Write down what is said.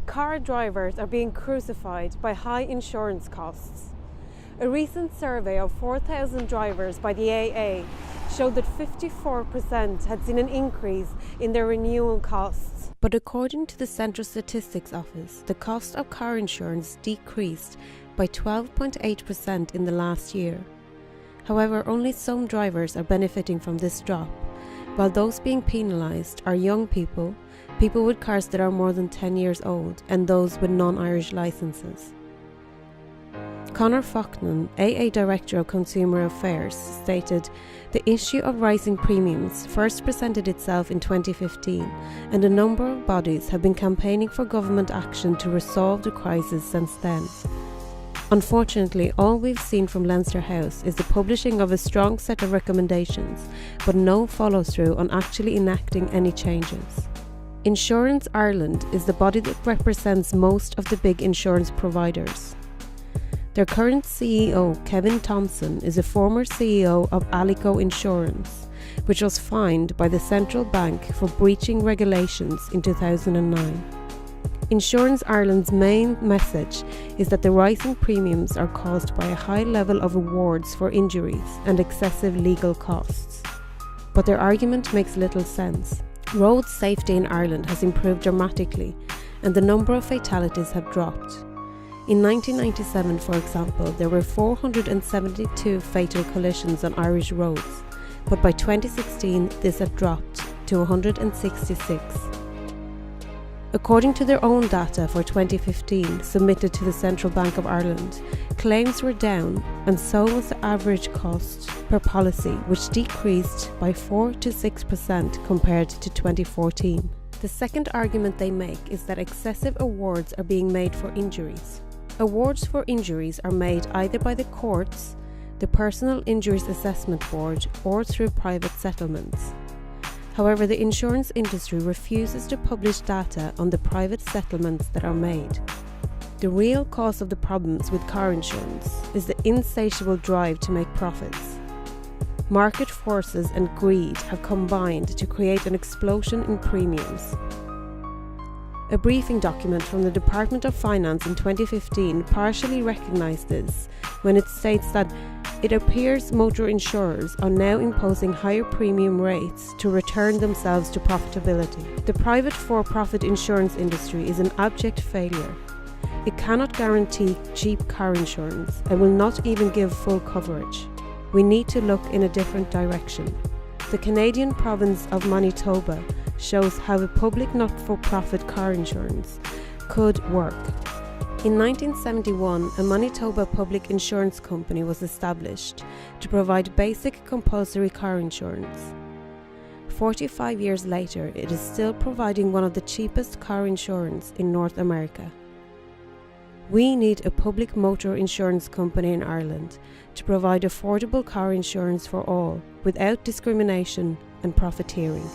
Car drivers are being crucified by high insurance costs. A recent survey of 4,000 drivers by the AA showed that 54% had seen an increase in their renewal costs. But according to the Central Statistics Office, the cost of car insurance decreased by 12.8% in the last year. However, only some drivers are benefiting from this drop, while those being penalised are young people, people with cars that are more than 10 years old, and those with non-Irish licences. Conor Faughnan, AA Director of Consumer Affairs, stated, "The issue of rising premiums first presented itself in 2015, and a number of bodies have been campaigning for government action to resolve the crisis since then. Unfortunately, all we've seen from Leinster House is the publishing of a strong set of recommendations, but no follow-through on actually enacting any changes." Insurance Ireland is the body that represents most of the big insurance providers. Their current CEO, Kevin Thompson, is a former CEO of Alico Insurance, which was fined by the central bank for breaching regulations in 2009. Insurance Ireland's main message is that the rising premiums are caused by a high level of awards for injuries and excessive legal costs. But their argument makes little sense. Road safety in Ireland has improved dramatically, and the number of fatalities have dropped. In 1997, for example, there were 472 fatal collisions on Irish roads, but by 2016 this had dropped to 166. According to their own data for 2015 submitted to the Central Bank of Ireland, claims were down, and so was the average cost per policy, which decreased by 4 to 6% compared to 2014. The second argument they make is that excessive awards are being made for injuries. Awards for injuries are made either by the courts, the Personal Injuries Assessment Board, or through private settlements. However, the insurance industry refuses to publish data on the private settlements that are made. The real cause of the problems with car insurance is the insatiable drive to make profits. Market forces and greed have combined to create an explosion in premiums. A briefing document from the Department of Finance in 2015 partially recognised this when it states that it appears motor insurers are now imposing higher premium rates to return themselves to profitability. The private for-profit insurance industry is an abject failure. It cannot guarantee cheap car insurance and will not even give full coverage. We need to look in a different direction. The Canadian province of Manitoba shows how a public not-for-profit car insurance could work. In 1971, a Manitoba public insurance company was established to provide basic compulsory car insurance. 45 years later, it is still providing one of the cheapest car insurance in North America. We need a public motor insurance company in Ireland to provide affordable car insurance for all, without discrimination and profiteering.